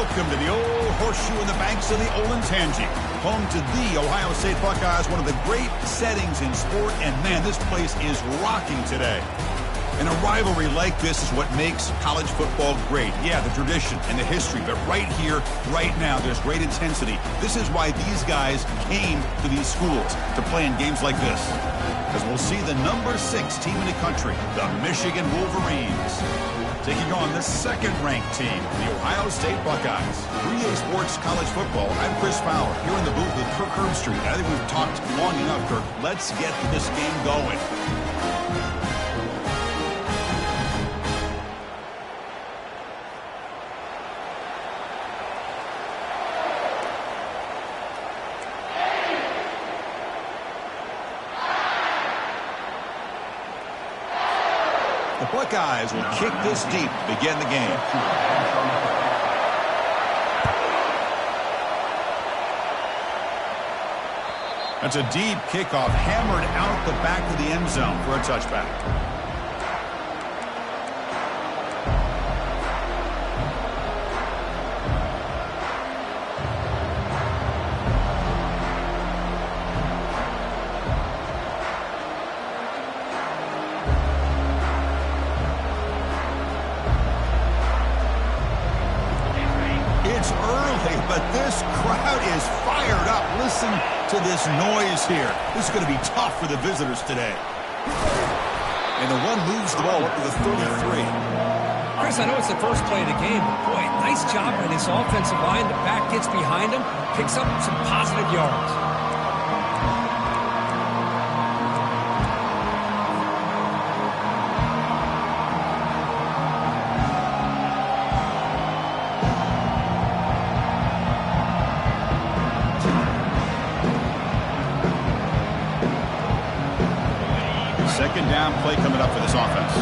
Welcome to the old horseshoe in the banks of the Olentangy, home to the Ohio State Buckeyes, one of the great settings in sport, and man, this place is rocking today. And a rivalry like this is what makes college football great. Yeah, the tradition and the history, but right here, right now, there's great intensity. This is why these guys came to these schools to play in games like this. As we'll see the number 6 team in the country, the Michigan Wolverines, taking on the second-ranked team, the Ohio State Buckeyes. 3A Sports College Football, I'm Chris Fowler, here in the booth with Kirk Herbstreit. I think we've talked long enough, Kirk. Let's get this game going. The Buckeyes will kick this deep to begin the game. That's a deep kickoff, hammered out the back of the end zone for a touchback. It's early, but this crowd is fired up. Listen to this noise here. This is going to be tough for the visitors today. And the one moves the ball up to the 33. Chris, I know it's the first play of the game, but boy, nice job by this offensive line. The back gets behind him, picks up some positive yards. Second down play coming up for this offense.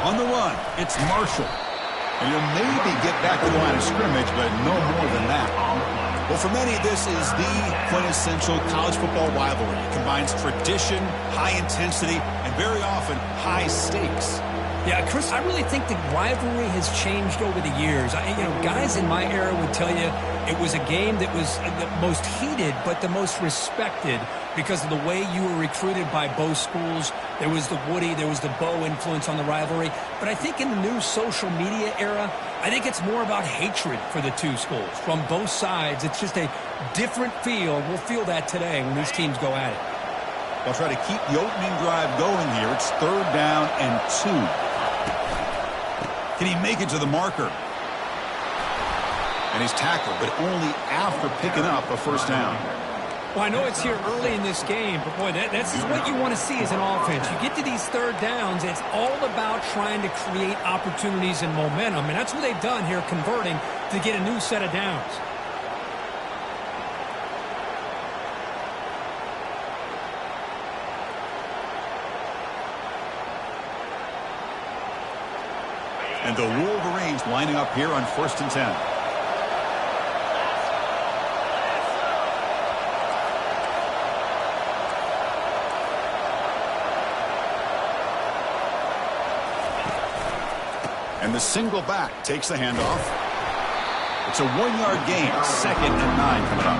On the run, it's Marshall. And he'll maybe get back to the line of scrimmage, but no more than that. Well, for many, this is the quintessential college football rivalry. It combines tradition, high intensity, and very often high stakes. Yeah, Chris, I really think the rivalry has changed over the years. Guys in my era would tell you it was a game that was the most heated but the most respected because of the way you were recruited by both schools. There was the Woody, there was the Bo influence on the rivalry. But I think in the new social media era, I think it's more about hatred for the two schools. From both sides, it's just a different feel. We'll feel that today when these teams go at it. They'll try to keep the opening drive going here. It's 3rd down and 2. Can he make it to the marker? And he's tackled, but only after picking up a first down. Well, I know it's here early in this game, but boy, that's what you want to see as an offense. You get to these 3rd downs, it's all about trying to create opportunities and momentum, and that's what they've done here, converting to get a new set of downs. And the Wolverines lining up here on 1st and 10. And the single back takes the handoff. It's a 1-yard gain. 2nd and 9 coming up.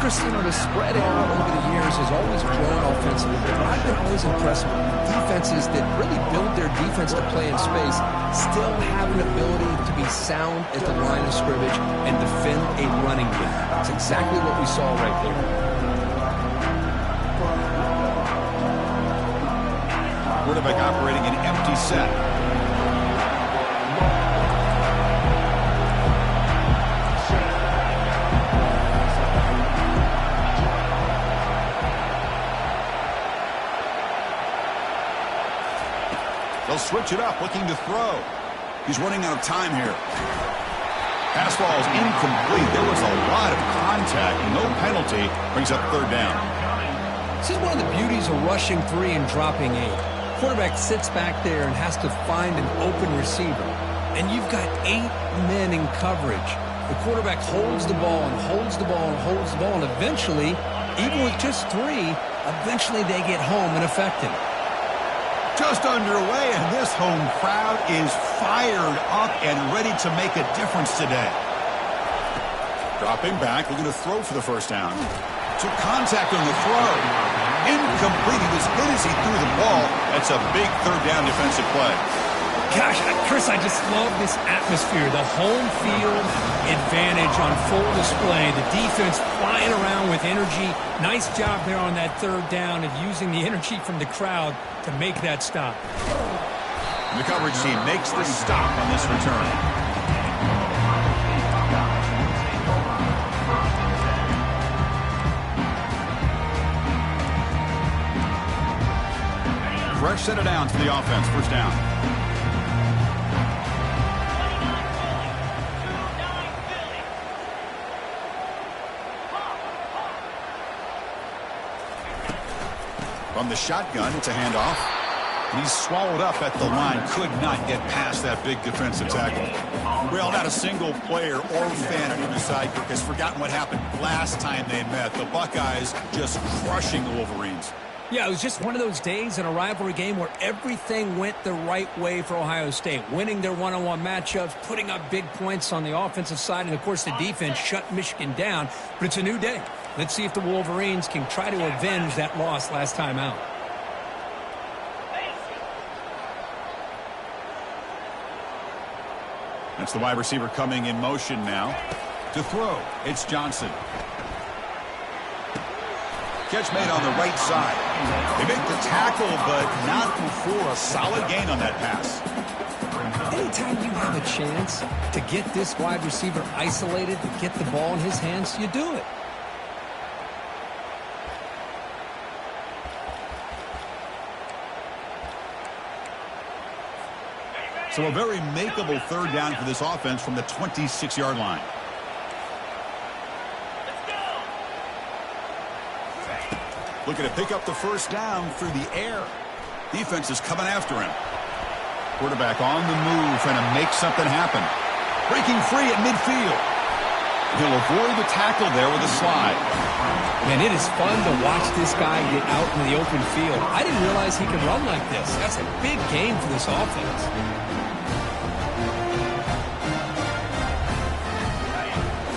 Chris, the spread out over the years has always grown offensively, but I've been always impressed with defenses that really build their defense to play in space, still have an ability to be sound at the line of scrimmage and defend a running game. That's exactly what we saw right there. Quarterback operating an empty set. They'll switch it up, looking to throw. He's running out of time here. Pass ball is incomplete. There was a lot of contact. No penalty. Brings up 3rd down. This is one of the beauties of rushing 3 and dropping 8. Quarterback sits back there and has to find an open receiver. And you've got 8 men in coverage. The quarterback holds the ball and holds the ball and holds the ball. And eventually, even with just 3, eventually they get home and affect him. Just underway, and this home crowd is fired up and ready to make a difference today. Dropping back, looking to throw for the first down. Took contact on the throw. Incomplete. He was hit as he threw the ball. That's a big third down defensive play. Gosh, Chris, I just love this atmosphere. The home field advantage on full display. The defense flying around with energy. Nice job there on that third down of using the energy from the crowd to make that stop. And the coverage team makes the stop on this return. Fresh set of downs for the offense. First down. From the shotgun, it's a handoff. And he's swallowed up at the line. Could not get past that big defensive tackle. Well, not a single player or fan on either side has forgotten what happened last time they met. The Buckeyes just crushing the Wolverines. Yeah, it was just one of those days in a rivalry game where everything went the right way for Ohio State, winning their one-on-one matchups, putting up big points on the offensive side, and, of course, the defense shut Michigan down. But it's a new day. Let's see if the Wolverines can try to avenge that loss last time out. That's the wide receiver coming in motion now. To throw, it's Johnson. Catch made on the right side. They make the tackle, but not before a solid gain on that pass. Anytime you have a chance to get this wide receiver isolated, to get the ball in his hands, you do it. So a very makeable third down for this offense from the 26-yard line. Looking to pick up the first down through the air. Defense is coming after him. Quarterback on the move, trying to make something happen. Breaking free at midfield. He'll avoid the tackle there with a slide. Man, it is fun to watch this guy get out in the open field. I didn't realize he could run like this. That's a big game for this offense.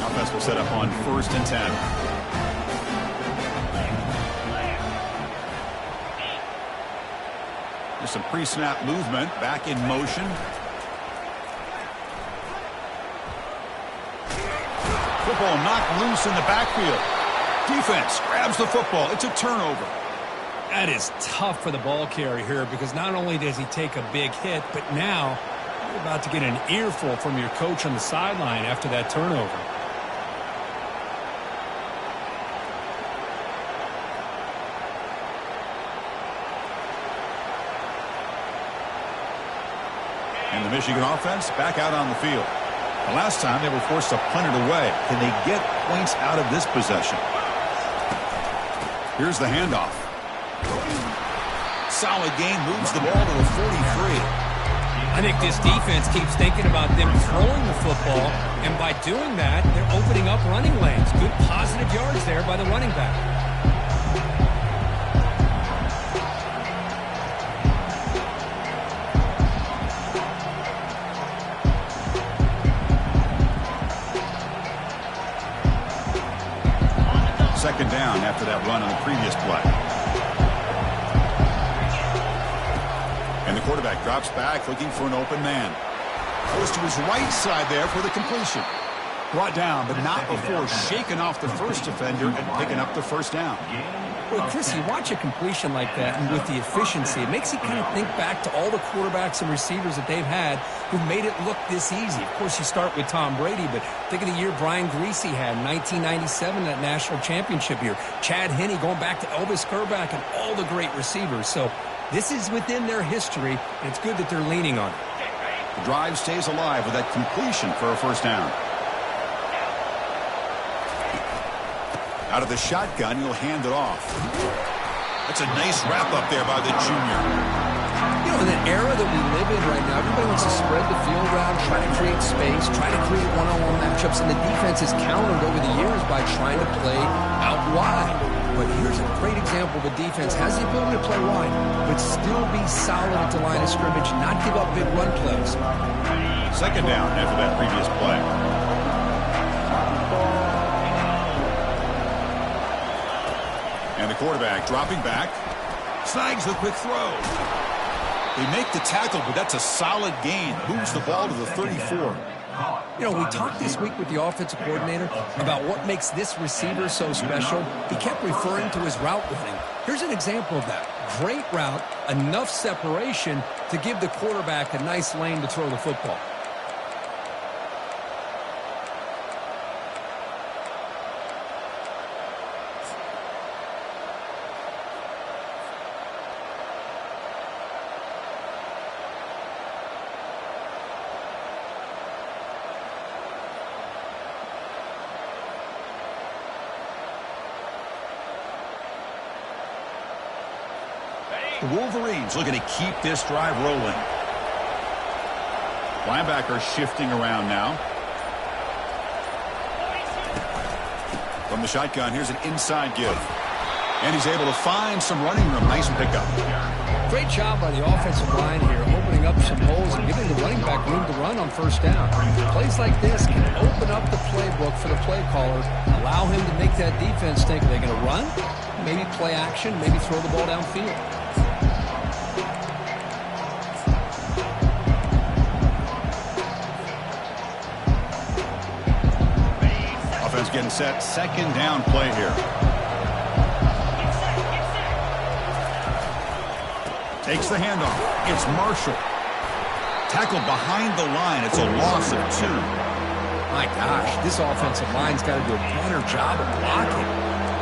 Offense will set up on 1st and 10. There's some pre-snap movement, back in motion. Football knocked loose in the backfield. Defense grabs the football. It's a turnover. That is tough for the ball carrier here because not only does he take a big hit, but now you're about to get an earful from your coach on the sideline after that turnover. And the Michigan offense back out on the field. The last time they were forced to punt it away. Can they get points out of this possession? Here's the handoff. Solid gain, moves the ball to the 43. I think this defense keeps thinking about them throwing the football, and by doing that, they're opening up running lanes. Good positive yards there by the running back. Second down after that run on the previous play. And the quarterback drops back looking for an open man. Goes to his right side there for the completion. Brought down, but not before shaking off the first defender and picking up the first down. Well, Chris, you watch a completion like that, and with the efficiency, it makes you kind of think back to all the quarterbacks and receivers that they've had who made it look this easy. Of course, you start with Tom Brady, but think of the year Brian Griese had in 1997, that national championship year. Chad Henne going back to Elvis Kerback and all the great receivers. So this is within their history, and it's good that they're leaning on it. The drive stays alive with that completion for a first down. Out of the shotgun, he'll hand it off. That's a nice wrap up there by the junior. You know, in an era that we live in right now, everybody wants to spread the field around, try to create space, try to create one-on-one matchups, and the defense has countered over the years by trying to play out wide. but here's a great example of a defense has the ability to play wide, but still be solid at the line of scrimmage, not give up big run plays. Second down after that previous play. And the quarterback dropping back. Snags the quick throw. They make the tackle, but that's a solid gain. Moves the ball to the 34. You know, we talked this week with the offensive coordinator about what makes this receiver so special. He kept referring to his route running. Here's an example of that. Great route, enough separation to give the quarterback a nice lane to throw the football. The Wolverines looking to keep this drive rolling. Linebacker shifting around now. From the shotgun, here's an inside give. And he's able to find some running room. Nice pickup. Great job by the offensive line here, opening up some holes and giving the running back room to run on first down. Plays like this can open up the playbook for the play caller, allow him to make that defense think, are they going to run? Maybe play action, maybe throw the ball downfield. Offense getting set. Second down play here. Takes the handoff. It's Marshall. Tackled behind the line. It's a loss of 2. My gosh, this offensive line's got to do a better job of blocking.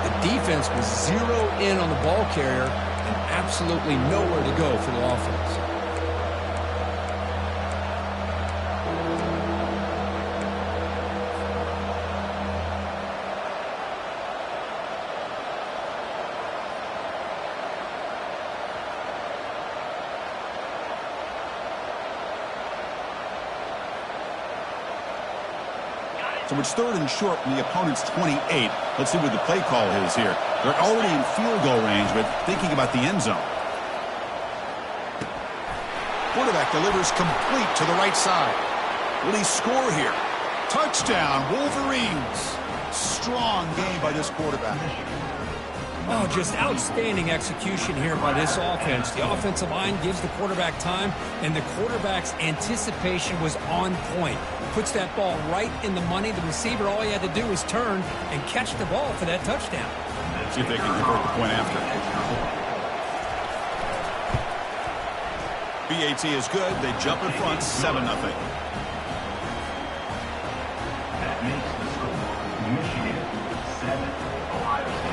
The defense was zeroed in on the ball carrier and absolutely nowhere to go for the offense. So it's third and short from the opponent's 28. Let's see what the play call is here. They're already in field goal range, but thinking about the end zone. Quarterback delivers complete to the right side. Will he score here? Touchdown, Wolverines. Strong game by this quarterback. Oh, just outstanding execution here by this offense. The offensive line gives the quarterback time, and the quarterback's anticipation was on point. Puts that ball right in the money. The receiver, all he had to do was turn and catch the ball for that touchdown. See if they can convert the point after. BAT is good. They jump in front, 7-0.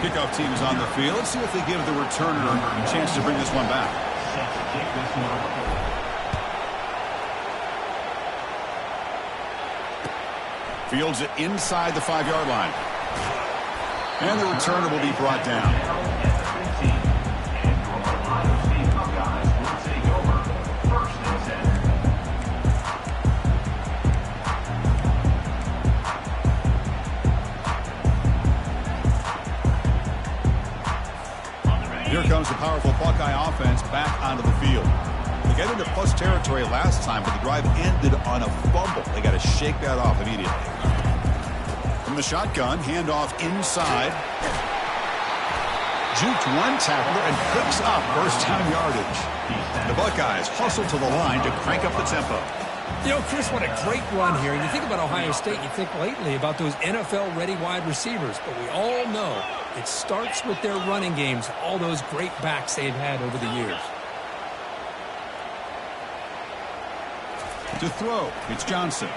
Kickoff team is on the field. Let's see if they give the returner a chance to bring this one back. Fields it inside the 5-yard line. And the returner will be brought down. Here comes the powerful Buckeye offense back onto the field. They got into plus territory last time, but the drive ended on a fumble. They got to shake that off immediately. From the shotgun, handoff inside. Juked one tackler and picks up first down yardage. The Buckeyes hustle to the line to crank up the tempo. You know, Chris, what a great run here. And you think about Ohio State, you think lately about those NFL-ready wide receivers. But we all know it starts with their running games, all those great backs they've had over the years. To throw, it's Johnson.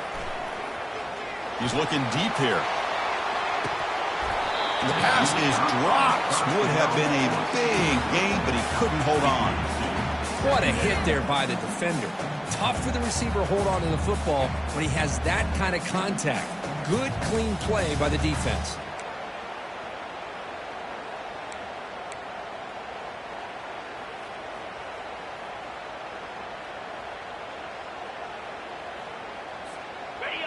He's looking deep here. And the pass is dropped. Would have been a big gain, but he couldn't hold on. What a hit there by the defender. Tough for the receiver to hold on to the football when he has that kind of contact. Good, clean play by the defense.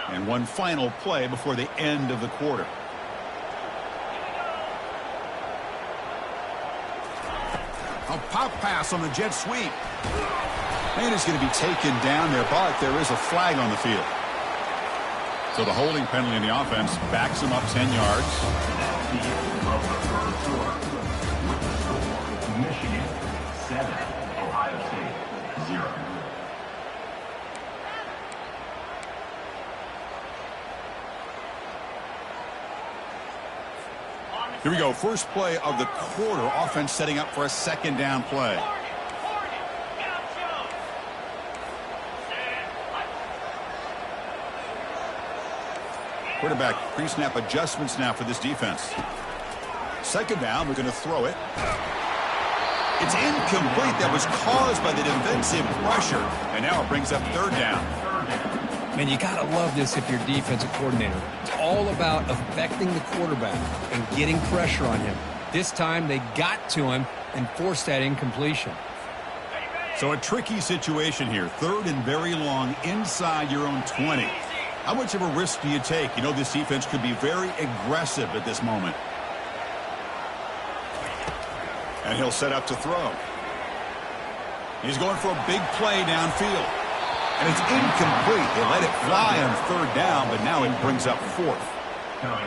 And one final play before the end of the quarter. A pop pass on the jet sweep. And it's going to be taken down there, but there is a flag on the field. So the holding penalty in the offense backs him up 10 yards. Michigan 7, Ohio State 0. Here we go. First play of the quarter. Offense setting up for a second down play. Quarterback pre-snap adjustments now for this defense. Second down, we're going to throw it. It's incomplete. That was caused by the defensive pressure. And now it brings up third down. Man, you got to love this if you're defensive coordinator. It's all about affecting the quarterback and getting pressure on him. This time they got to him and forced that incompletion. So a tricky situation here. Third and very long inside your own 20. How much of a risk do you take? You know this defense could be very aggressive at this moment. And he'll set up to throw. He's going for a big play downfield. And it's incomplete. They let it fly on third down, but now it brings up fourth.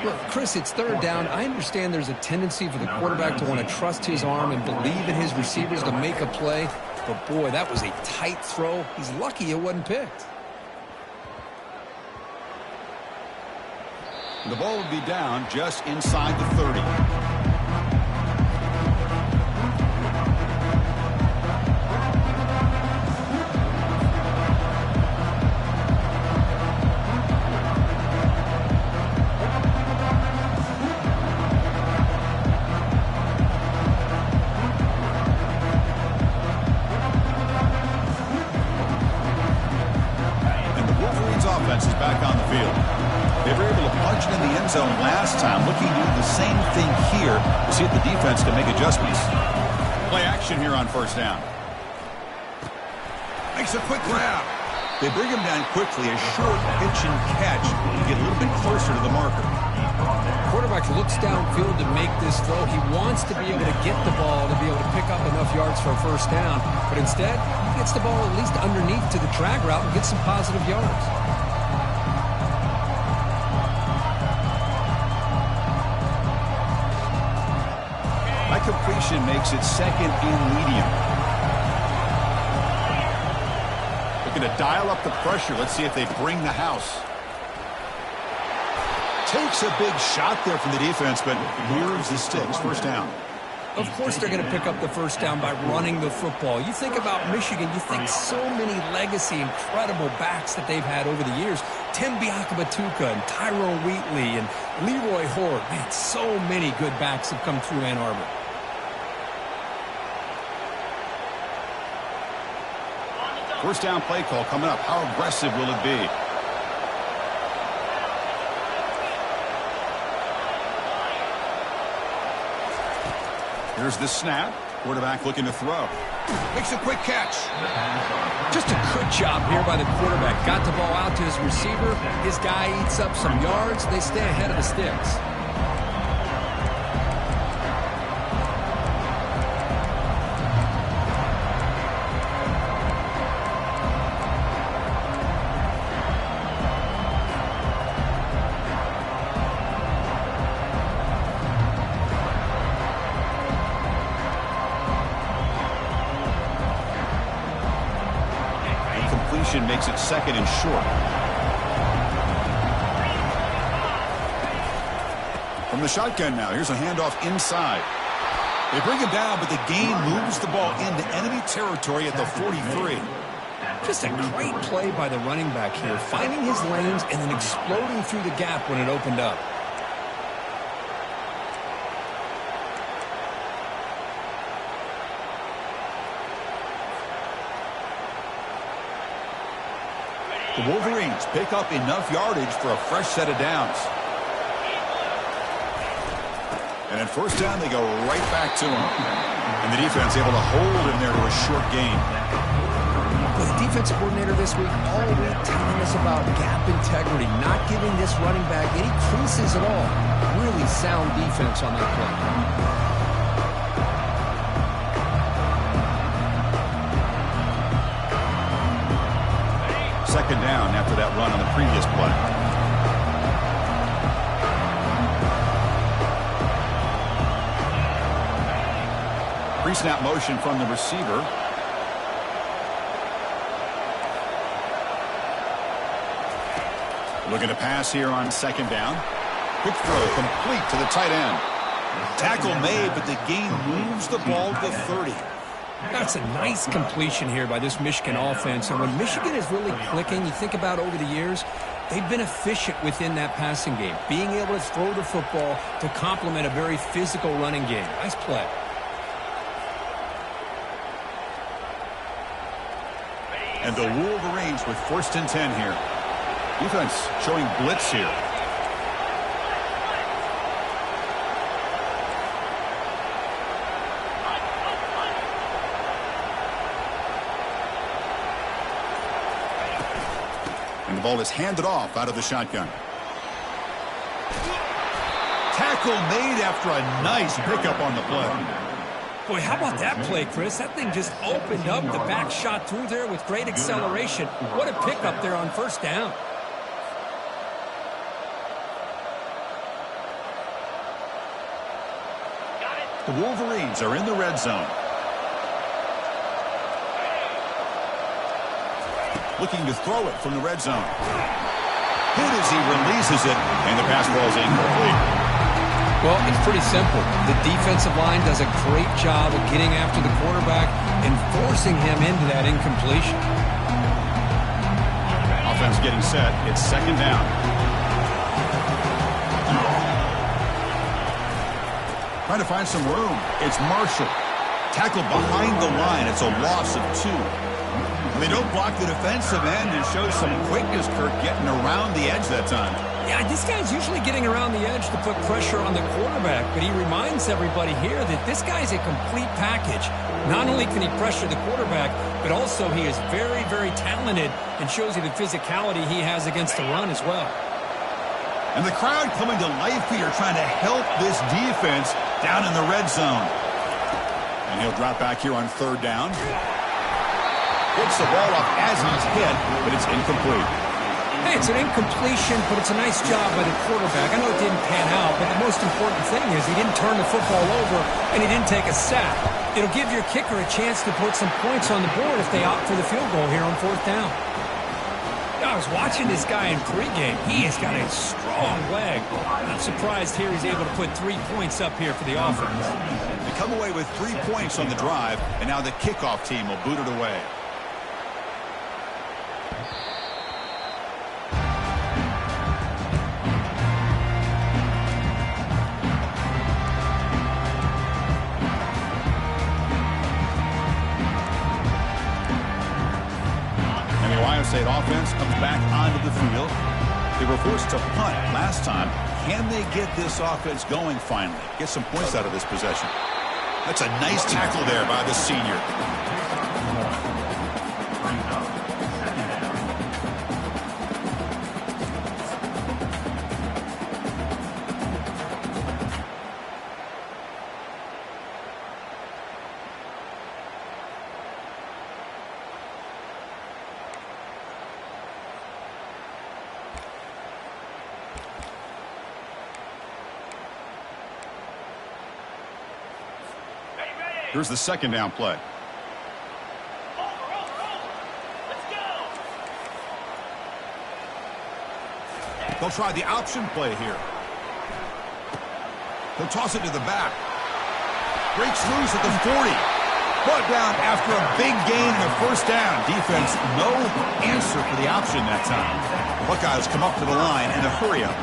Look, Chris, it's third down. I understand there's a tendency for the quarterback to want to trust his arm and believe in his receivers to make a play. But, boy, that was a tight throw. He's lucky it wasn't picked. The ball would be down just inside the 30. And the Wolverines offense is back on the field. They were able to punch it in the end zone last time, looking to do the same thing here to see if the defense can make adjustments. Play action here on first down. Makes a quick grab. They bring him down quickly, a short pitch and catch to get a little bit closer to the marker. Quarterback looks downfield to make this throw. He wants to be able to get the ball to be able to pick up enough yards for a first down, but instead he gets the ball at least underneath to the drag route and gets some positive yards. That completion makes it second and medium. Looking to dial up the pressure. Let's see if they bring the house. Takes a big shot there from the defense, but here's the sticks. First down. Of course they're going to pick up the first down by running the football. You think about Michigan, you think so many legacy, incredible backs that they've had over the years. Tim Biakabatuka and Tyrone Wheatley and Leroy Horde. Man, so many good backs have come through Ann Arbor. First down play call coming up. How aggressive will it be? Here's the snap. Quarterback looking to throw. Makes a quick catch. Just a good job here by the quarterback. Got the ball out to his receiver. His guy eats up some yards. They stay ahead of the sticks. Makes it second and short. From the shotgun now, here's a handoff inside. They bring him down, but the game moves the ball into enemy territory at the 43. Just a great play by the running back here, finding his lanes and then exploding through the gap when it opened up. The Wolverines pick up enough yardage for a fresh set of downs. And at first down, they go right back to him. And the defense able to hold him there to a short gain. Well, the defensive coordinator this week all week telling us about gap integrity, not giving this running back any creases at all. Really sound defense on that play. second down after that run on the previous play. Pre-snap motion from the receiver. Looking to pass here on second down. Quick throw complete to the tight end. Tackle made, but the gain moves the ball to 30. That's a nice completion here by this Michigan offense. And when Michigan is really clicking, you think about over the years, they've been efficient within that passing game, being able to throw the football to complement a very physical running game. Nice play. And the Wolverines with 1st and 10 here. Defense showing blitz here. And the ball is handed off out of the shotgun. Tackle made after a nice pickup on the play. Boy, how about that play, Chris? That thing just opened up. The back shot through there with great acceleration. What a pickup there on 1st down. The Wolverines are in the red zone. Looking to throw it from the red zone. Hit as he releases it, and the pass ball is incomplete. Well, it's pretty simple. The defensive line does a great job of getting after the quarterback and forcing him into that incompletion. Offense getting set. It's second down. Trying to find some room. It's Marshall. Tackled behind the line. It's a loss of 2. They don't block the defensive end and show some quickness, Kirk, getting around the edge that time. Yeah, this guy's usually getting around the edge to put pressure on the quarterback, but he reminds everybody here that this guy's a complete package. Not only can he pressure the quarterback, but also he is very, very talented and shows you the physicality he has against the run as well. And the crowd coming to life here, trying to help this defense down in the red zone. And he'll drop back here on 3rd down. Gets the ball up as he's hit, but it's incomplete. Hey, it's an incompletion, but it's a nice job by the quarterback. I know it didn't pan out, but the most important thing is he didn't turn the football over and he didn't take a sack. It'll give your kicker a chance to put some points on the board if they opt for the field goal here on 4th down. I was watching this guy in pregame. He has got a strong leg. Not surprised here he's able to put 3 points up here for the offense. They come away with 3 points on the drive, and now the kickoff team will boot it away. State offense comes back onto the field. They were forced to punt last time. Can they get this offense going finally? Get some points out of this possession. That's a nice tackle there by the senior. Here's the second down play. They'll try the option play here. He'll toss it to the back. Breaks loose at the 40. Brought down after a big gain and a 1st down. Defense, no answer for the option that time. Buckeyes come up to the line and a hurry up.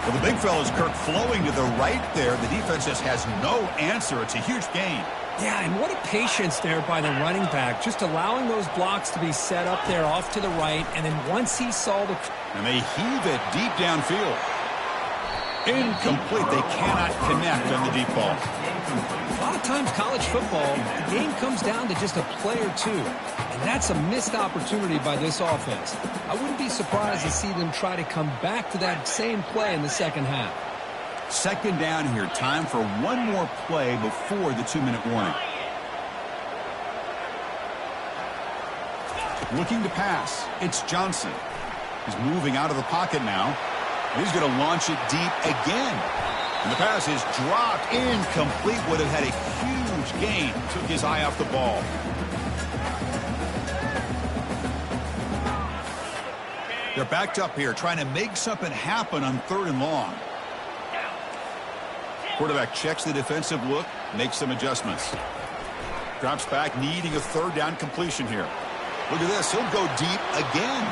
Well, the big fella's Kirk flowing to the right there. The defense just has no answer. It's a huge gain. Yeah, and what a patience there by the running back, just allowing those blocks to be set up there off to the right, and then once he saw the... And they heave it deep downfield. Incomplete. They cannot connect on the deep ball. A lot of times college football, the game comes down to just a play or two, and that's a missed opportunity by this offense. I wouldn't be surprised to see them try to come back to that same play in the second half. Second down here. Time for one more play before the 2-minute warning. Looking to pass. It's Johnson. He's moving out of the pocket now. He's going to launch it deep again. And the pass is dropped. Incomplete. Would have had a huge gain. Took his eye off the ball. They're backed up here, trying to make something happen on 3rd and long. Quarterback checks the defensive look, makes some adjustments. Drops back, needing a 3rd down completion here. Look at this. He'll go deep again.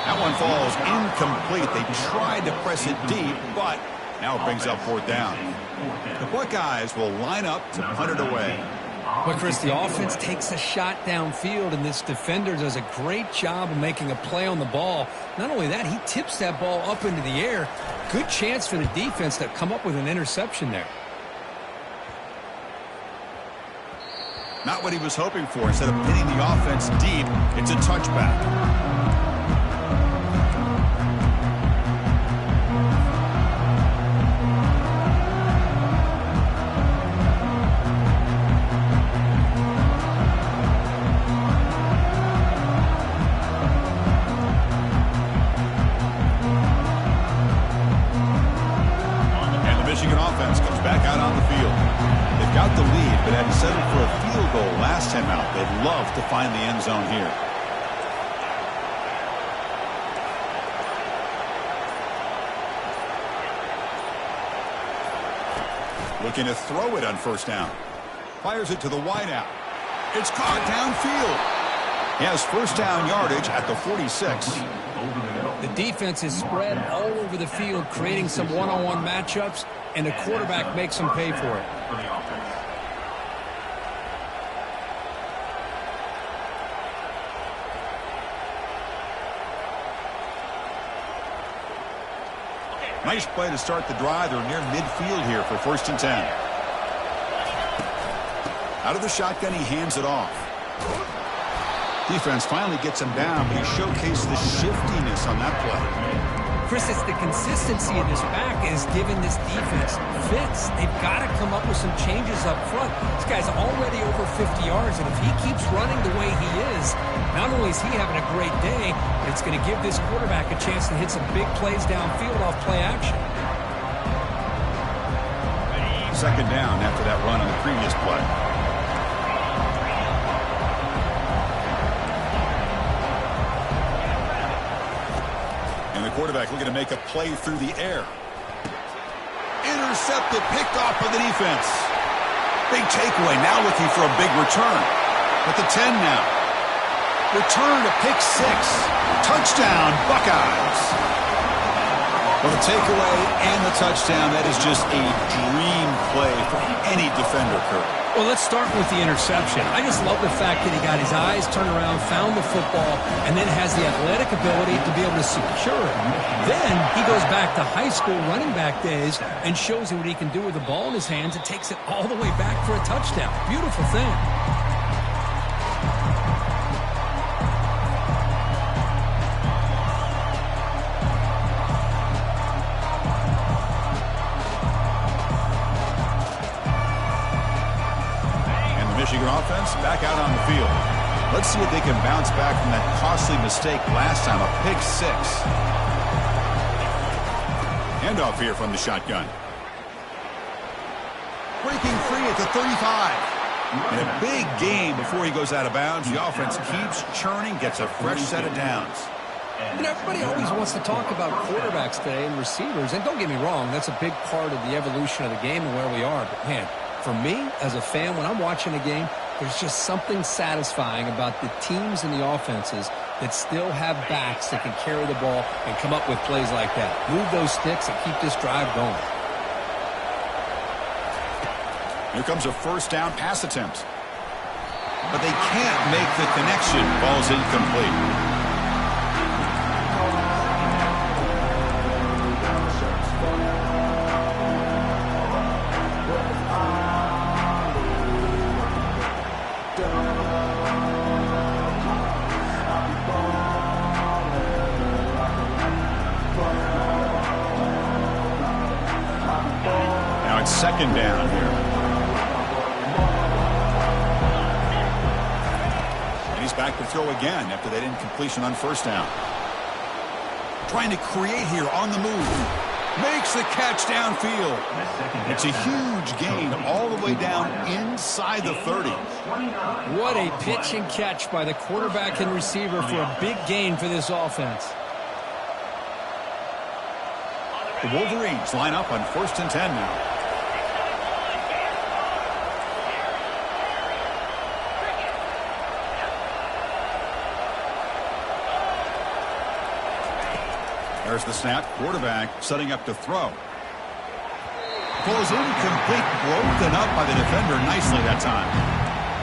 That one falls incomplete. They tried to press it deep, but now it brings up 4th down. The Buckeyes will line up to punt it away. But, Chris, the offense takes a shot downfield, and this defender does a great job of making a play on the ball. Not only that, he tips that ball up into the air. Good chance for the defense to come up with an interception there. Not what he was hoping for. Instead of pinning the offense deep, it's a touchback. Last time out, they'd love to find the end zone here. Looking to throw it on 1st down. Fires it to the wideout. It's caught downfield. He has 1st down yardage at the 46. The defense is spread all over the field, creating some one-on-one matchups, and the quarterback makes them pay for it. Nice play to start the drive. They're near midfield here for 1st and 10. Out of the shotgun, he hands it off. Defense finally gets him down, but he showcased the shiftiness on that play. Chris, it's the consistency of this back is giving this defense fits. They've got to come up with some changes up front. This guy's already over 50 yards, and if he keeps running the way he is, not only is he having a great day, but it's going to give this quarterback a chance to hit some big plays downfield off play action. 2nd down after that run on the previous play. Quarterback looking to make a play through the air. Intercepted, picked off by the defense. Big takeaway, now looking for a big return. At the 10 now. Return to pick 6. Touchdown, Buckeyes. Well, the takeaway and the touchdown, that is just a dream play for any defender, Kurt. Well, let's start with the interception. I just love the fact that he got his eyes turned around, found the football, and then has the athletic ability to be able to secure it. Then he goes back to high school running back days and shows you what he can do with the ball in his hands and takes it all the way back for a touchdown. Beautiful thing. Michigan offense back out on the field. Let's see if they can bounce back from that costly mistake last time, a pick 6. Handoff here from the shotgun. Breaking free at the 35. And a big gain before he goes out of bounds. The offense keeps churning, gets a fresh set of downs. And everybody always wants to talk about quarterbacks today and receivers. And don't get me wrong, that's a big part of the evolution of the game and where we are. But, man, for me, as a fan, when I'm watching a game, there's just something satisfying about the teams and the offenses that still have backs that can carry the ball and come up with plays like that. Move those sticks and keep this drive going. Here comes a 1st down pass attempt. But they can't make the connection. Ball's incomplete. Now it's 2nd down here. back to throw again after that incompletion on first down. Trying to create here on the move. Makes the catch downfield. It's a huge gain all the way down inside the 30. What a pitch and catch by the quarterback and receiver for a big gain for this offense. The Wolverines line up on 1st and 10 now. There's the snap. Quarterback setting up to throw. Pulls incomplete. Broken up by the defender nicely that time.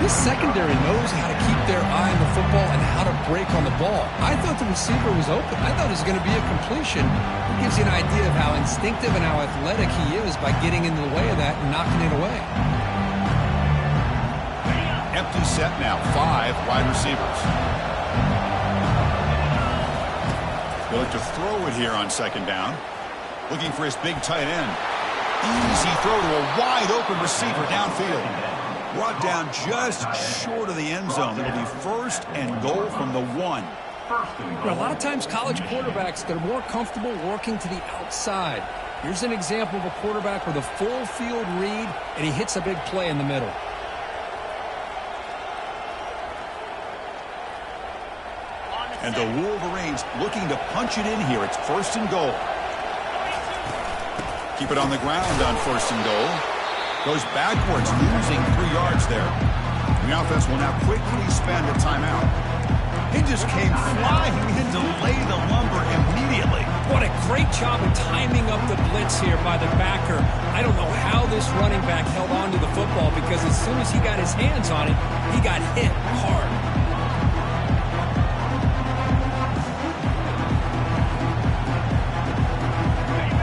This secondary knows how to keep their eye on the football and how to break on the ball. I thought the receiver was open. I thought it was going to be a completion. It gives you an idea of how instinctive and how athletic he is by getting in the way of that and knocking it away. Empty set now. 5 wide receivers. They look to throw it here on 2nd down. Looking for his big tight end. Easy throw to a wide-open receiver downfield. Brought down just short of the end zone. It'll be 1st and goal from the 1. A lot of times college quarterbacks, they're more comfortable working to the outside. Here's an example of a quarterback with a full field read, and he hits a big play in the middle. And the Wolverines looking to punch it in here. It's 1st and goal. Keep it on the ground on 1st and goal. Goes backwards, losing 3 yards there. The offense will now quickly spend a timeout. He just came flying in to lay the lumber immediately. What a great job of timing up the blitz here by the backer. I don't know how this running back held on to the football because as soon as he got his hands on it, he got hit hard.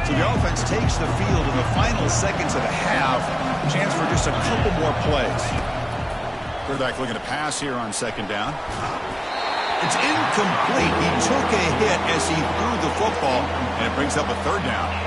So the offense takes the field in the final seconds of the half. Chance for just a couple more plays. Quarterback looking to pass here on 2nd down. It's incomplete. He took a hit as he threw the football, and it brings up a 3rd down.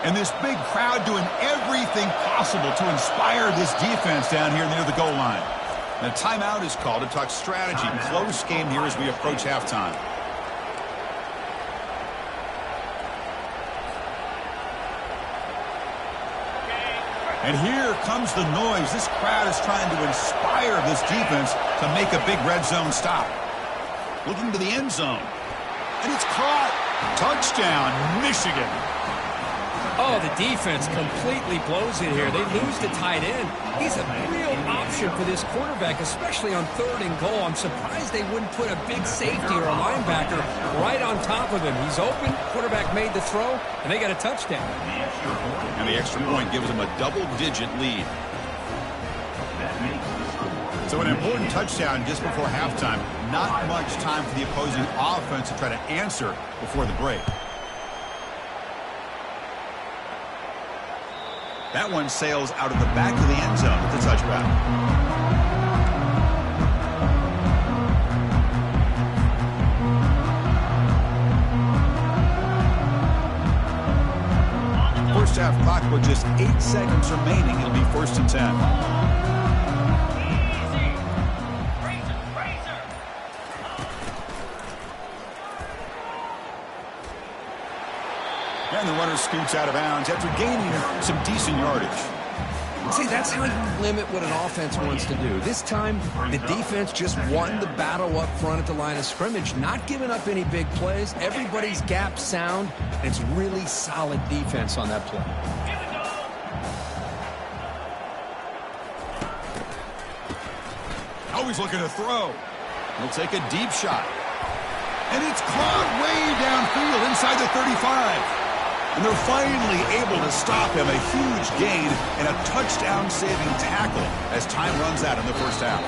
And this big crowd doing everything possible to inspire this defense down here near the goal line. And a timeout is called to talk strategy. Close game here as we approach halftime. And here comes the noise. This crowd is trying to inspire this defense to make a big red zone stop. Looking to the end zone. And it's caught. Touchdown, Michigan. Oh, the defense completely blows it here. They lose the tight end. He's a real option for this quarterback, especially on 3rd and goal. I'm surprised they wouldn't put a big safety or a linebacker right on top of him. He's open. Quarterback made the throw, and they got a touchdown. And the extra point gives them a double-digit lead. So an important touchdown just before halftime. Not much time for the opposing offense to try to answer before the break. That one sails out of the back of the end zone with the touchback. First half clock with just 8 seconds remaining. It'll be 1st and 10. And the runner scoots out of bounds after gaining some decent yardage. See, that's how you limit what an offense wants to do. This time, the defense just won the battle up front at the line of scrimmage, not giving up any big plays. Everybody's gap sound. It's really solid defense on that play. Always looking to throw. He'll take a deep shot. And it's caught way downfield inside the 35. And they're finally able to stop him. A huge gain and a touchdown-saving tackle as time runs out in the first half.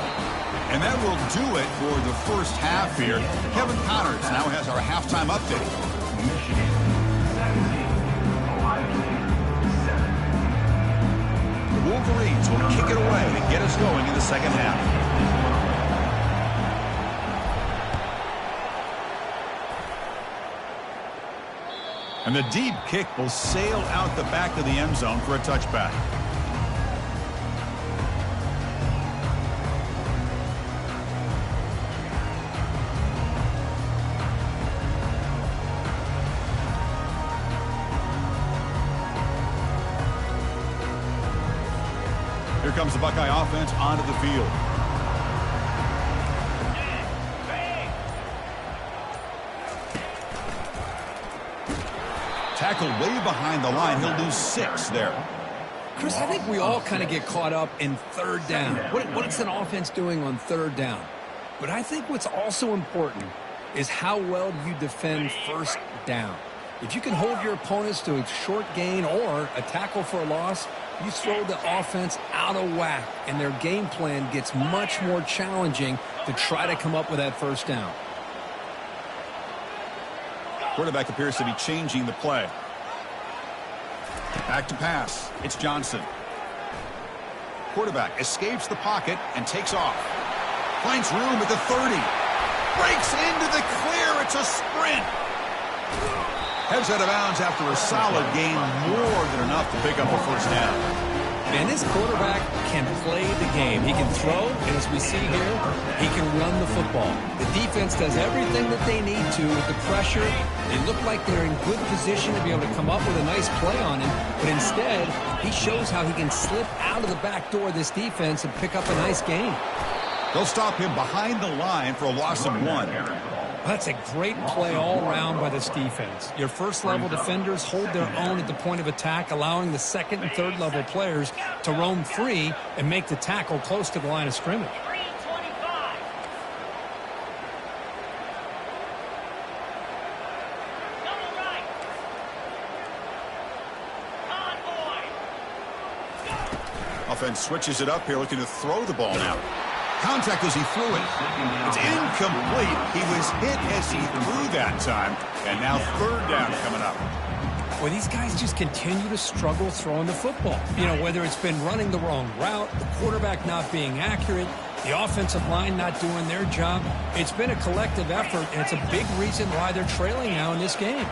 And that will do it for the first half here. Kevin Connors now has our halftime update. Michigan 17, Ohio State going in the second half. And the deep kick will sail out the back of the end zone for a touchback. Here comes the Buckeye offense onto the field. Tackled way behind the line. He'll lose 6 there. Chris, I think we all kind of get caught up in third down. What's an offense doing on third down? But I think what's also important is how well you defend first down. If you can hold your opponents to a short gain or a tackle for a loss, you throw the offense out of whack, and their game plan gets much more challenging to try to come up with that first down. Quarterback appears to be changing the play. Back to pass. It's Johnson. Quarterback escapes the pocket and takes off. Finds room at the 30. Breaks into the clear. It's a sprint. Heads out of bounds after a solid gain, more than enough to pick up a first down. And this quarterback can play the game. He can throw, and as we see here, he can run the football. The defense does everything that they need to with the pressure. They look like they're in good position to be able to come up with a nice play on him, but instead, he shows how he can slip out of the back door of this defense and pick up a nice gain. They'll stop him behind the line for a loss of 1. That's a great play all around by this defense. Your first-level defenders hold their own at the point of attack, allowing the second and third-level players to roam free and make the tackle close to the line of scrimmage. Offense switches it up here, looking to throw the ball now. Contact as he threw it. It's incomplete. He was hit as he threw that time. And now third down coming up. Well, these guys just continue to struggle throwing the football. You know, whether it's been running the wrong route, the quarterback not being accurate, the offensive line not doing their job. It's been a collective effort, and it's a big reason why they're trailing now in this game.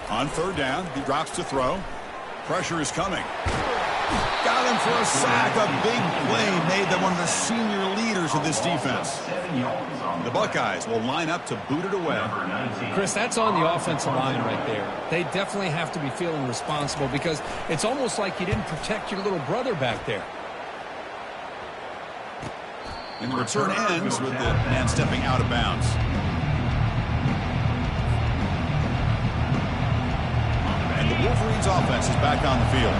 On third down, he drops to throw. Pressure is coming. Got him for a sack. A big play made them one of the senior leaders of this defense. The Buckeyes will line up to boot it away. Chris, that's on the offensive line right there. They definitely have to be feeling responsible because it's almost like you didn't protect your little brother back there. And the return ends with the man stepping out of bounds. And the Wolverines offense is back on the field.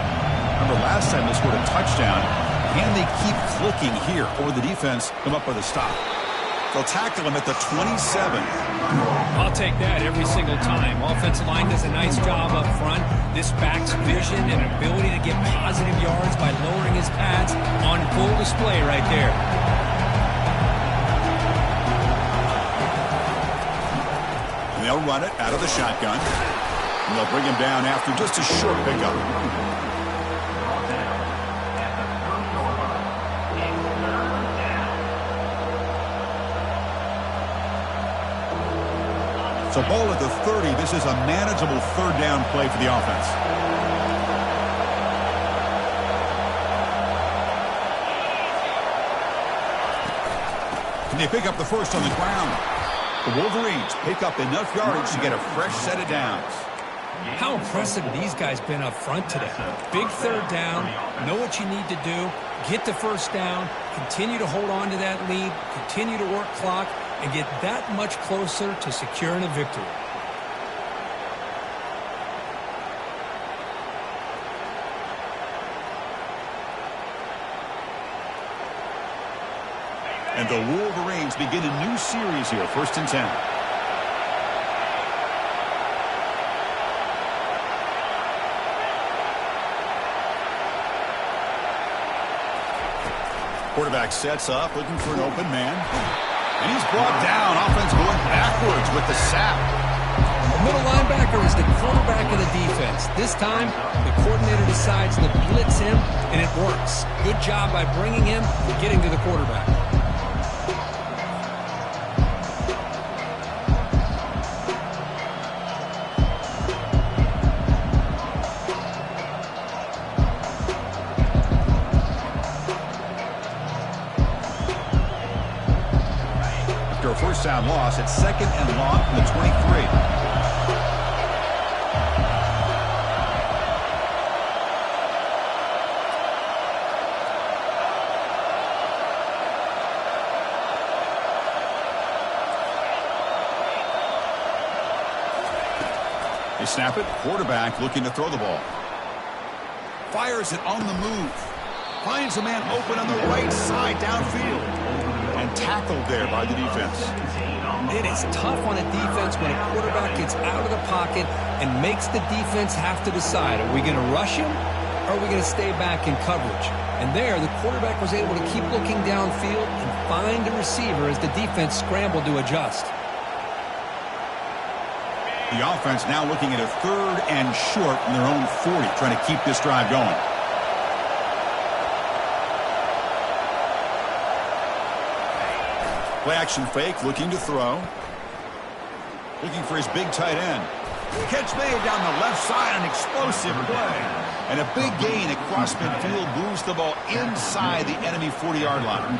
Remember last time they scored a touchdown. Can they keep clicking here, or the defense come up with a stop? They'll tackle him at the 27. I'll take that every single time. Offensive line does a nice job up front. This back's vision and ability to get positive yards by lowering his pads on full display right there. And they'll run it out of the shotgun. And they'll bring him down after just a short pickup. So ball at the 30. This is a manageable third down play for the offense. Can they pick up the first on the ground? The Wolverines pick up enough yardage to get a fresh set of downs. How impressive these guys been up front today. Big third down, know what you need to do, get the first down, continue to hold on to that lead, continue to work clock, and get that much closer to securing a victory. And the Wolverines begin a new series here, 1st and 10. Quarterback sets up, looking for an open man. And he's brought down. Offense going backwards with the sack. middle linebacker is the quarterback of the defense. This time, the coordinator decides to blitz him, and it works. Good job by bringing him and getting to the quarterback. First down loss at 2nd and long from the 23. They snap it. Quarterback looking to throw the ball. Fires it on the move. Finds a man open on the right side downfield. And tackled there by the defense. It is tough on a defense when a quarterback gets out of the pocket and makes the defense have to decide, are we going to rush him or are we going to stay back in coverage? And there, the quarterback was able to keep looking downfield and find a receiver as the defense scrambled to adjust. The offense now looking at a 3rd and short from their own 40, trying to keep this drive going. Play action fake, looking to throw. Looking for his big tight end. Catch made down the left side, an explosive play. And a big gain across midfield moves the ball inside the enemy 40-yard line.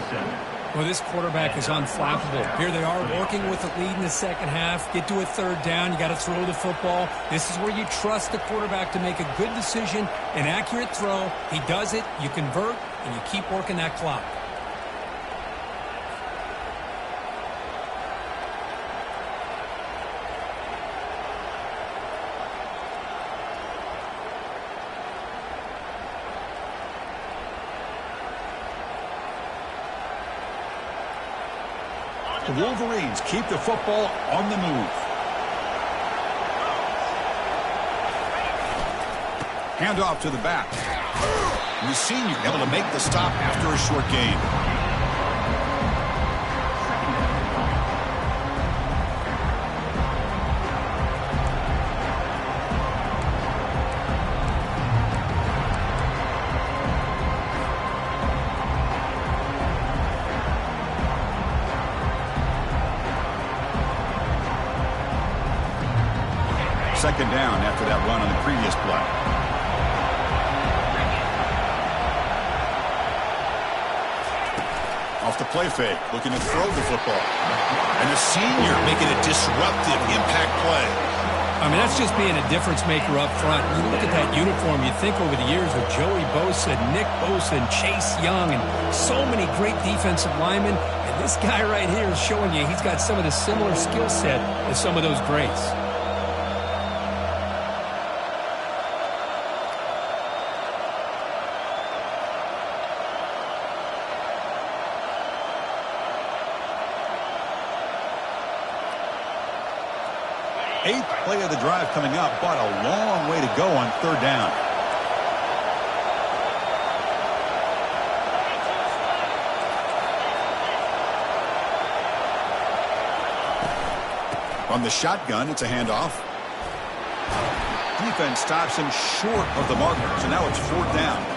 Well, this quarterback is unflappable. Here they are working with the lead in the second half. Get to a 3rd down. You got to throw the football. This is where you trust the quarterback to make a good decision, an accurate throw. He does it, you convert, and you keep working that clock. The Wolverines keep the football on the move. Handoff to the back. And the senior able to make the stop after a short gain. Second down after that run on the previous play. Off the play fake, looking to throw the football. And the senior making a disruptive impact play. I mean, that's just being a difference maker up front. You look at that uniform, you think over the years with Joey Bosa, Nick Bosa, and Chase Young, and so many great defensive linemen. And this guy right here is showing you he's got some of the similar skill set as some of those greats. Eighth play of the drive coming up, but a long way to go on 3rd down. From the shotgun, it's a handoff. Defense stops him short of the marker, so now it's 4th down.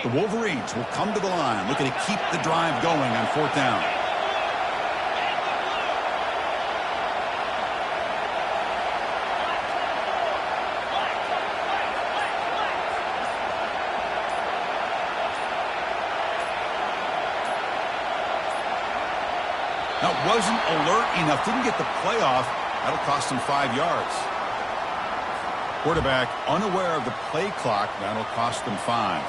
The Wolverines will come to the line, looking to keep the drive going on 4th down. That wasn't alert enough. Didn't get the play off. That'll cost him 5 yards. Quarterback unaware of the play clock. That'll cost them 5.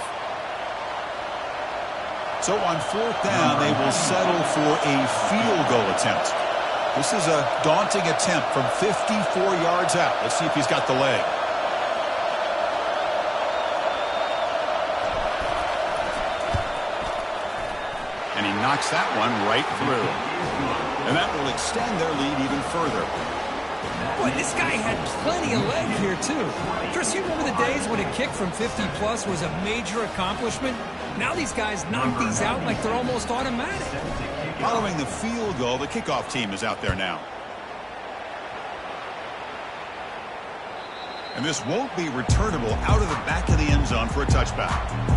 So on 4th down, they will settle for a field goal attempt. This is a daunting attempt from 54 yards out. Let's see if he's got the leg. And he knocks that one right through. And that will extend their lead even further. Boy, this guy had plenty of leg here, too. Chris, you remember the days when a kick from 50-plus was a major accomplishment? Now these guys knock these out like they're almost automatic. Following the field goal, the kickoff team is out there now. And this won't be returnable out of the back of the end zone for a touchback.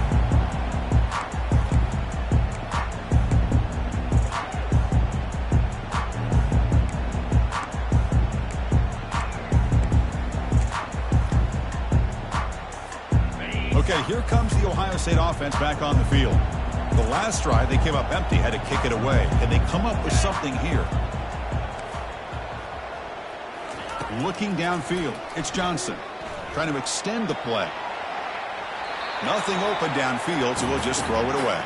Okay, here comes the Ohio State offense back on the field. The last drive, they came up empty, had to kick it away. And they come up with something here. Looking downfield, it's Johnson trying to extend the play. Nothing open downfield, so we'll just throw it away.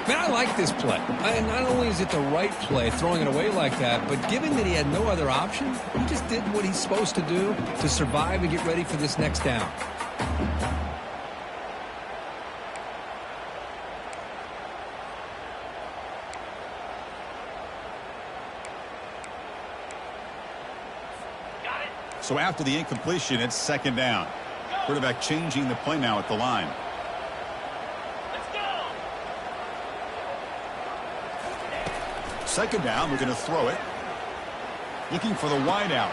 Man, I like this play. Not only is it the right play, throwing it away like that, but given that he had no other option, he just did what he's supposed to do to survive and get ready for this next down. So after the incompletion, it's 2nd down. Quarterback changing the play now at the line. Let's go. 2nd down, we're going to throw it. Looking for the wideout.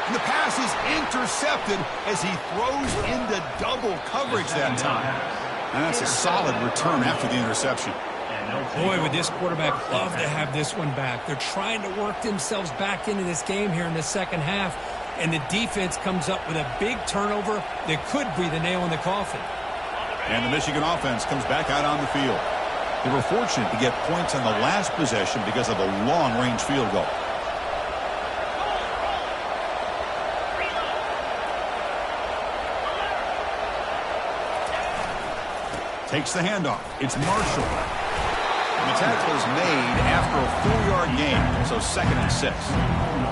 And the pass is intercepted as he throws into double coverage that time. And that's a solid return after the interception. Boy, would this quarterback love to have this one back. They're trying to work themselves back into this game here in the second half. And the defense comes up with a big turnover that could be the nail in the coffin. And the Michigan offense comes back out on the field. They were fortunate to get points on the last possession because of a long-range field goal. Takes the handoff. It's Marshall. And the tackle is made after a 4-yard gain, so 2nd and 6.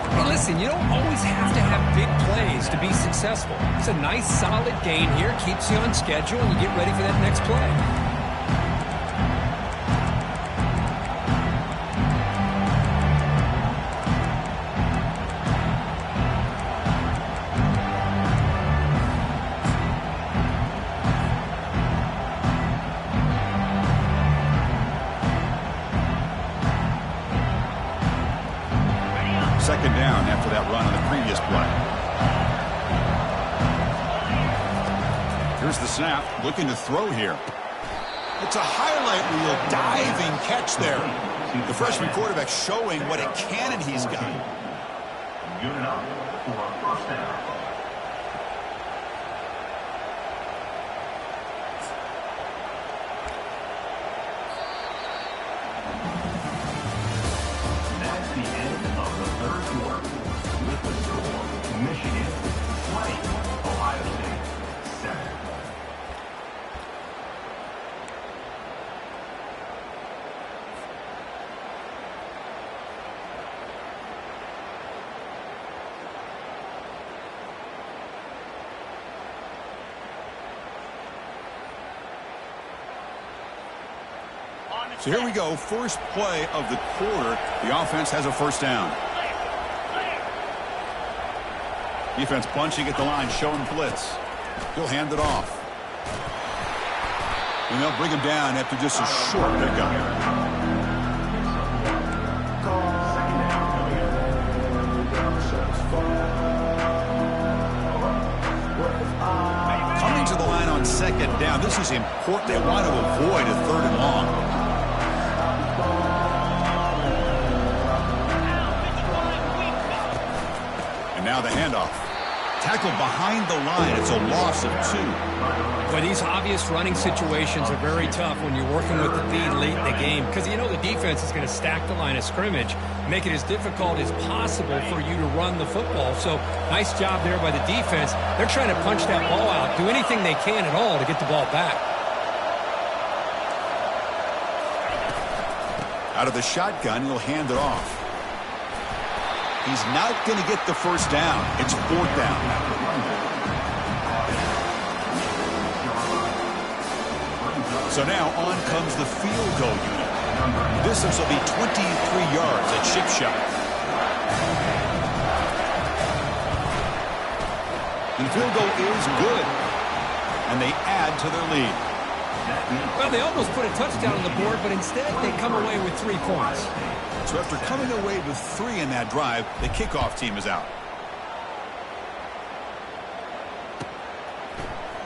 Hey, listen, you don't always have to have big plays to be successful. It's a nice, solid gain here. Keeps you on schedule, and you get ready for that next play. Second down after that run on the previous play. Here's the snap, looking to throw here. It's a highlight reel diving catch there. The freshman quarterback showing what a cannon he's got. Good enough for a 1st down. That's the end of the 3rd quarter. With the score, Michigan 20, Ohio State 7. So here we go, first play of the quarter. The offense has a 1st down. Defense bunching at the line, showing blitz. He'll hand it off. And they'll bring him down after just a short pickup. Coming to the line on 2nd down. This is important. They want to avoid a 3rd and long. And now the handoff. Tackled behind the line. It's a loss of 2. But these obvious running situations are very tough when you're working with the lead late in the game because you know the defense is going to stack the line of scrimmage, make it as difficult as possible for you to run the football. So nice job there by the defense. They're trying to punch that ball out, do anything they can at all to get the ball back. Out of the shotgun, he'll hand it off. He's not going to get the first down. It's 4th down. So now on comes the field goal unit. Distance will be 23 yards at chip shot. And the field goal is good. And they add to their lead. Well, they almost put a touchdown on the board, but instead they come away with 3 points. So after coming away with 3 in that drive, the kickoff team is out.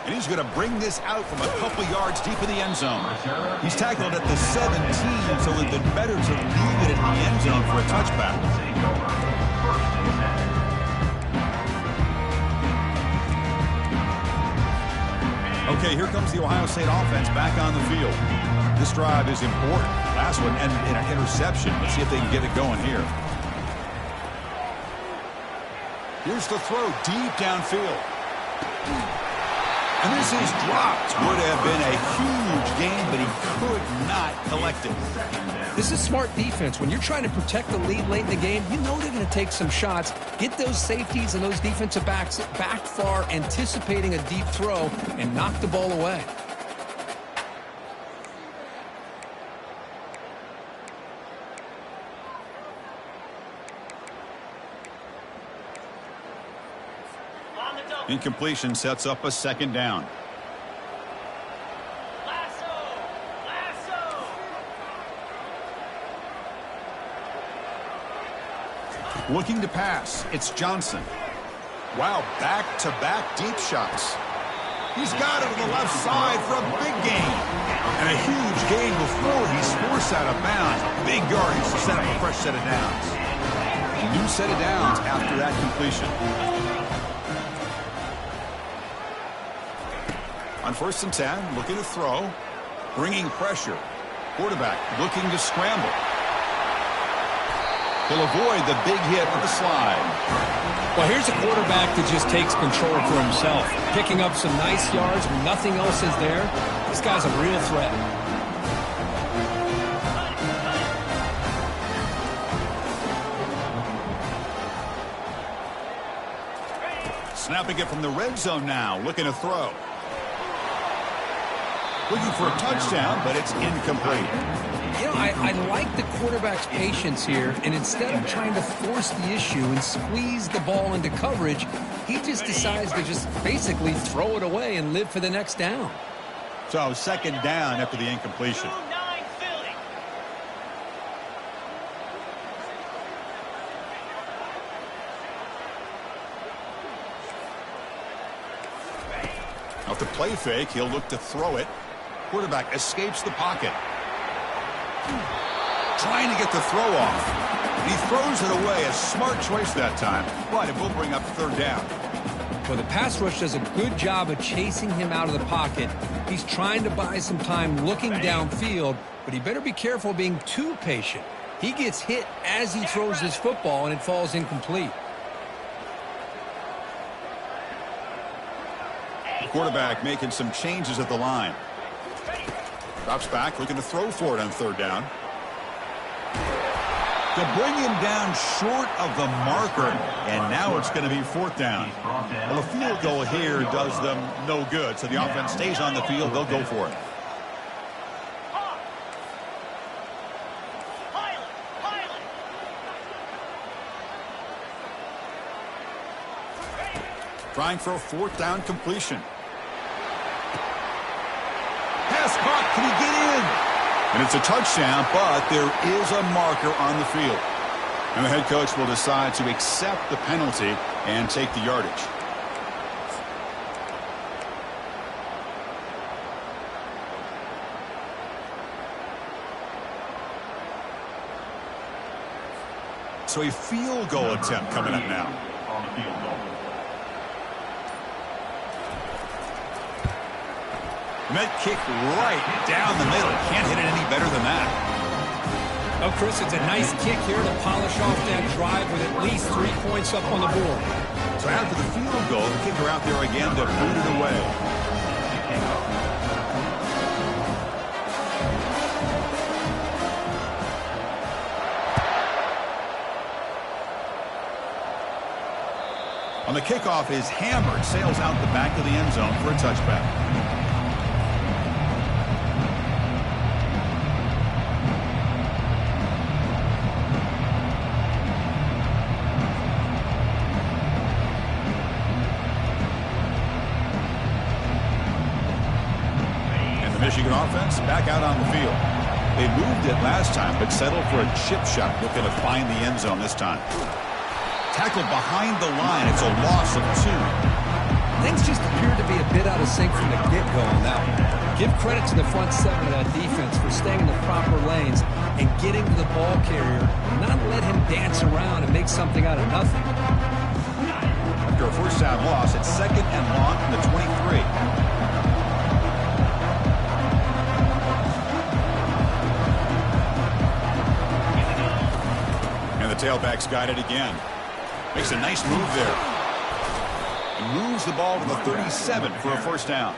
And he's going to bring this out from a couple yards deep in the end zone. He's tackled at the 17, so it would have been better to leave it in the end zone for a touchback. Okay, here comes the Ohio State offense back on the field. This drive is important. Last one ended in an interception. Let's see if they can get it going here. Here's the throw deep downfield. And this is dropped. Would have been a huge gain, but he could not collect it. This is smart defense. When you're trying to protect the lead late in the game, you know they're going to take some shots, get those safeties and those defensive backs back far, anticipating a deep throw, and knock the ball away. Incompletion sets up a 2nd down. Looking to pass. It's Johnson. Wow, back-to-back deep shots. He's got it on the left side for a big gain. And a huge gain before he's forced out of bounds. Big yardage to set up a fresh set of downs. A new set of downs after that completion. On 1st and 10, looking to throw. Bringing pressure. Quarterback looking to scramble. He'll avoid the big hit with the slide. Well, here's a quarterback that just takes control for himself. Picking up some nice yards when nothing else is there. This guy's a real threat. Snapping it from the red zone now. Looking to throw. Looking for a touchdown, but it's incomplete. You know, I like the quarterback's patience here, and instead of trying to force the issue and squeeze the ball into coverage, he just decides to just basically throw it away and live for the next down. So 2nd down after the incompletion. Off the play fake, he'll look to throw it. Quarterback escapes the pocket. Trying to get the throw off. He throws it away. A smart choice that time, but it will bring up 3rd down. Well, the pass rush does a good job of chasing him out of the pocket. He's trying to buy some time looking downfield, but he better be careful being too patient. He gets hit as he throws his football, and it falls incomplete. The quarterback making some changes at the line. Drops back, looking to throw for it on 3rd down. To bring him down short of the marker, and now it's going to be 4th down. Well, a field goal here does them no good, so the offense stays on the field. They'll go for it. Trying for a 4th down completion. Pass caught. Can he get in? And it's a touchdown, but there is a marker on the field. And the head coach will decide to accept the penalty and take the yardage. So a field goal attempt coming up now. On the field goal. Met kick right down the middle. Can't hit it any better than that. Oh, Chris, it's a nice kick here to polish off that drive with at least 3 points up on the board. So after the field goal, the kicker out there again to boot it away. On the kickoff is hammered, sails out the back of the end zone for a touchback. And the Michigan offense back out on the field. They moved it last time, but settled for a chip shot, looking to find the end zone this time. Tackled behind the line. It's a loss of 2. Things just appear to be a bit out of sync from the get-go on that one. Give credit to the front seven of that defense for staying in the proper lanes and getting to the ball carrier, not let him dance around and make something out of nothing. After a first down loss, it's 2nd and long from the 23. And the tailback's got it again. Makes a nice move there. And moves the ball to the 37 for a first down.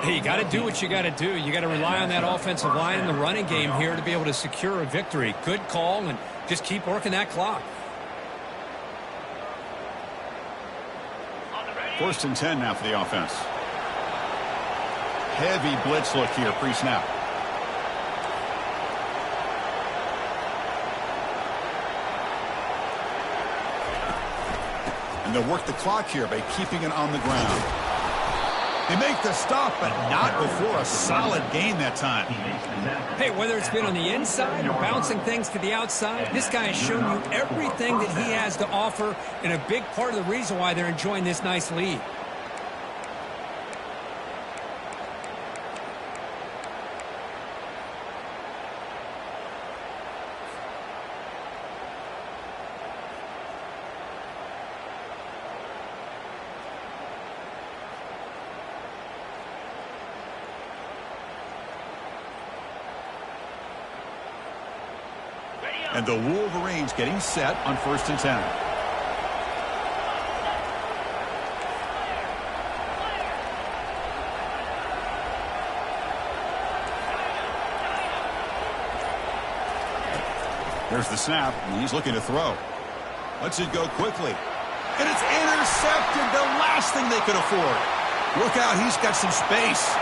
Hey, you got to do what you got to do. You got to rely on that offensive line in the running game here to be able to secure a victory. Good call, and just keep working that clock. 1st and 10 now for the offense. Heavy blitz look here pre-snap. And they'll work the clock here by keeping it on the ground. They make the stop, but not before a solid gain that time. Hey, whether it's been on the inside or bouncing things to the outside, this guy has shown you everything that he has to offer, and a big part of the reason why they're enjoying this nice lead. And the Wolverines getting set on 1st and 10. There's the snap, and he's looking to throw. Lets it go quickly. And it's intercepted, the last thing they could afford. Look out, he's got some space.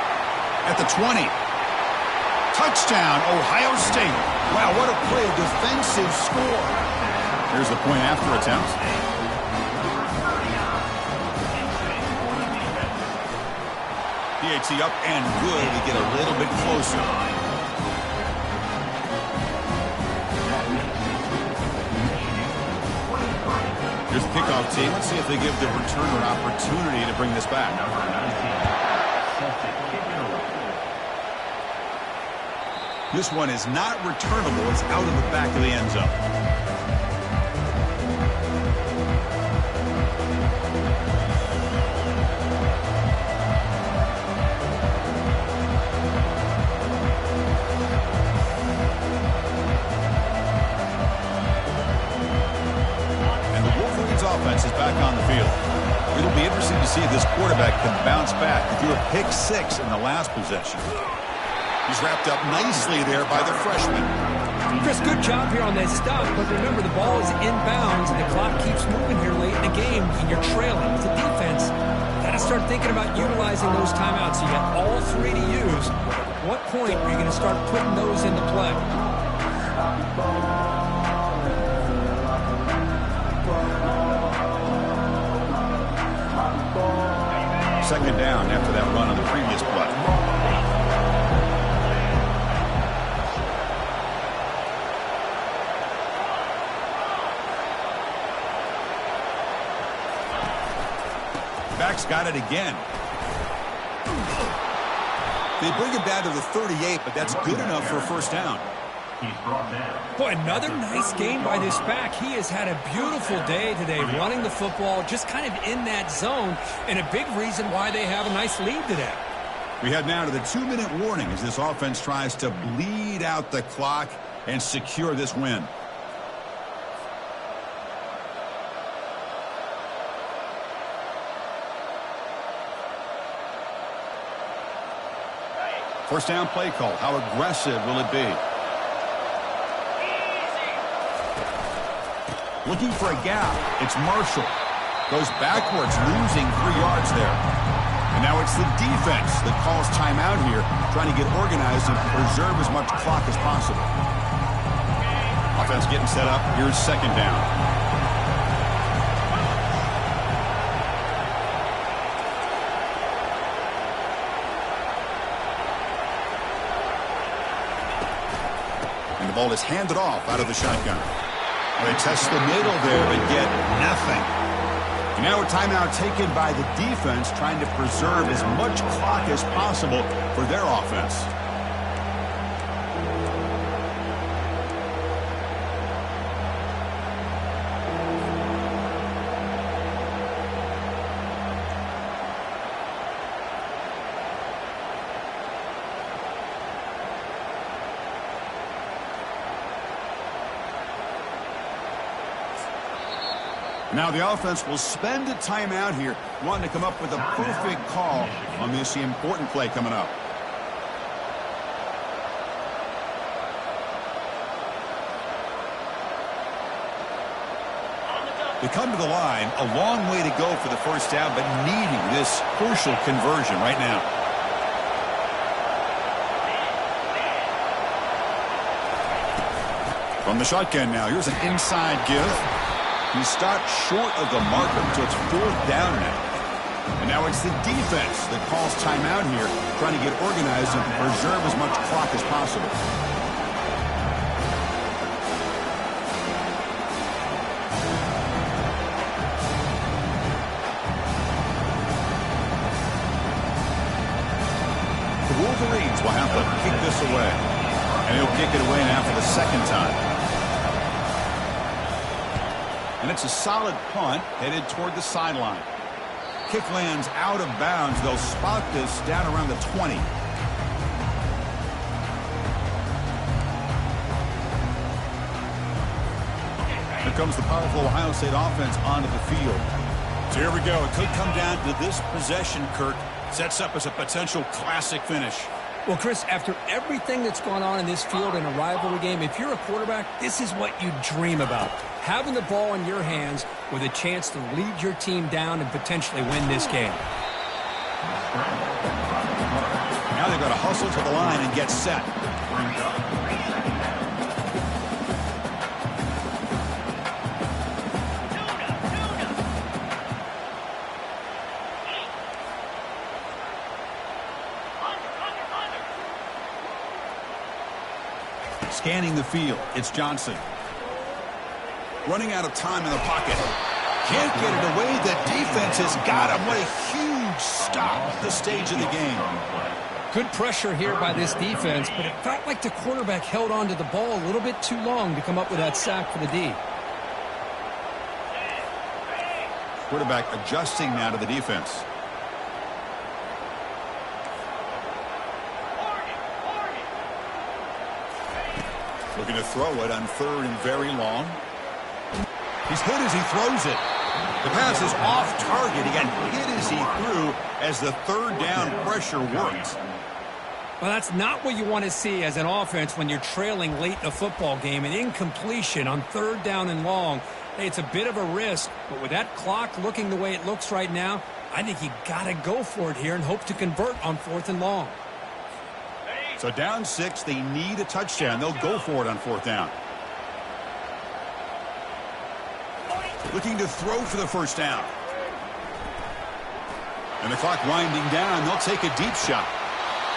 At the 20. Touchdown, Ohio State. Wow, what a play, a defensive score. Here's the point after attempt. PAT up and good. We get a little bit closer. Here's the kickoff team. Let's see if they give the returner an opportunity to bring this back. This one is not returnable. It's out of the back of the end zone. And the Wolverines offense is back on the field. It'll be interesting to see if this quarterback can bounce back. He threw a pick-6 in the last possession. He's wrapped up nicely there by the freshman. Chris, good job here on that stop, but remember the ball is inbounds and the clock keeps moving here late in the game and you're trailing. It's a defense. Got to start thinking about utilizing those timeouts. You got all 3 to use. At what point are you going to start putting those into play? Second down after that run on the previous play. Back's got it again. They bring it down to the 38, but that's good enough for a first down. He's brought down. Boy, another nice game by this back. He has had a beautiful day today running the football, just kind of in that zone, and a big reason why they have a nice lead today. We head now to the 2-minute warning as this offense tries to bleed out the clock and secure this win. First down play call. How aggressive will it be? Looking for a gap. It's Marshall. Goes backwards, losing 3 yards there. And now it's the defense that calls timeout here, trying to get organized and preserve as much clock as possible. Offense getting set up. Here's second down. And the ball is handed off out of the shotgun. They test the middle there but get nothing. And now a timeout taken by the defense, trying to preserve as much clock as possible for their offense. Now the offense will spend a timeout here, wanting to come up with a perfect call on this important play coming up. They come to the line, a long way to go for the first down, but needing this crucial conversion right now. From the shotgun now, here's an inside give. He stopped short of the marker, so it's 4th down now. And now it's the defense that calls timeout here, trying to get organized and preserve as much clock as possible. The Wolverines will have to kick this away. And he'll kick it away now for the second time. And it's a solid punt headed toward the sideline. Kick lands out of bounds. They'll spot this down around the 20. Here comes the powerful Ohio State offense onto the field. So here we go. It could come down to this possession, Kirk. Sets up as a potential classic finish. Well, Chris, after everything that's gone on in this field in a rivalry game, if you're a quarterback, this is what you dream about. Having the ball in your hands with a chance to lead your team down and potentially win this game. Now they've got to hustle to the line and get set. Scanning the field, it's Johnson. Running out of time in the pocket. Can't get it away. The defense has got him. What a huge stop at this stage of the game. Good pressure here by this defense, but it felt like the quarterback held on to the ball a little bit too long to come up with that sack for the D. Quarterback adjusting now to the defense. Looking to throw it on 3rd and very long. He's hit as he throws it. The pass is off target. He got hit as he threw as the 3rd down pressure works. Well, that's not what you want to see as an offense when you're trailing late in a football game. An incompletion on 3rd down and long. Hey, it's a bit of a risk, but with that clock looking the way it looks right now, I think you got to go for it here and hope to convert on 4th and long. So down 6, they need a touchdown. They'll go for it on 4th down. Looking to throw for the first down. And the clock winding down. They'll take a deep shot.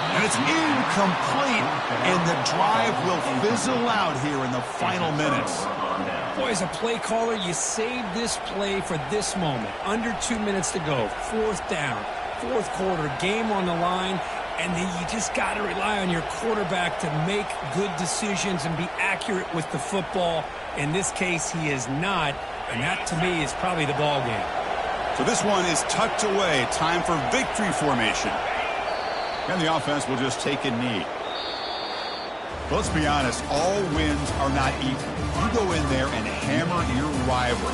And it's incomplete. And the drive will fizzle out here in the final minutes. Boy, as a play caller, you save this play for this moment. Under 2 minutes to go. 4th down. 4th quarter. Game on the line. And then you just got to rely on your quarterback to make good decisions and be accurate with the football. In this case, he is not, and that to me is probably the ball game. So this one is tucked away. Time for victory formation. And the offense will just take a knee. Well, let's be honest, all wins are not equal. You go in there and hammer your rival.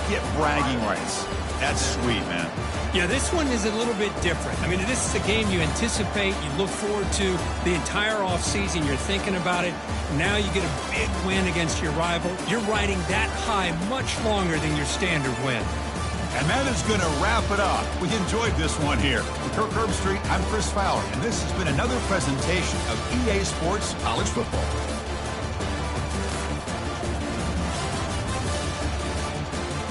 Get bragging rights. That's sweet, man. Yeah, this one is a little bit different. I mean, this is a game you anticipate, you look forward to the entire offseason. You're thinking about it. Now you get a big win against your rival. You're riding that high much longer than your standard win. And that is going to wrap it up. We enjoyed this one here. With Kirk Herbstreit, I'm Chris Fowler, and this has been another presentation of EA Sports College Football.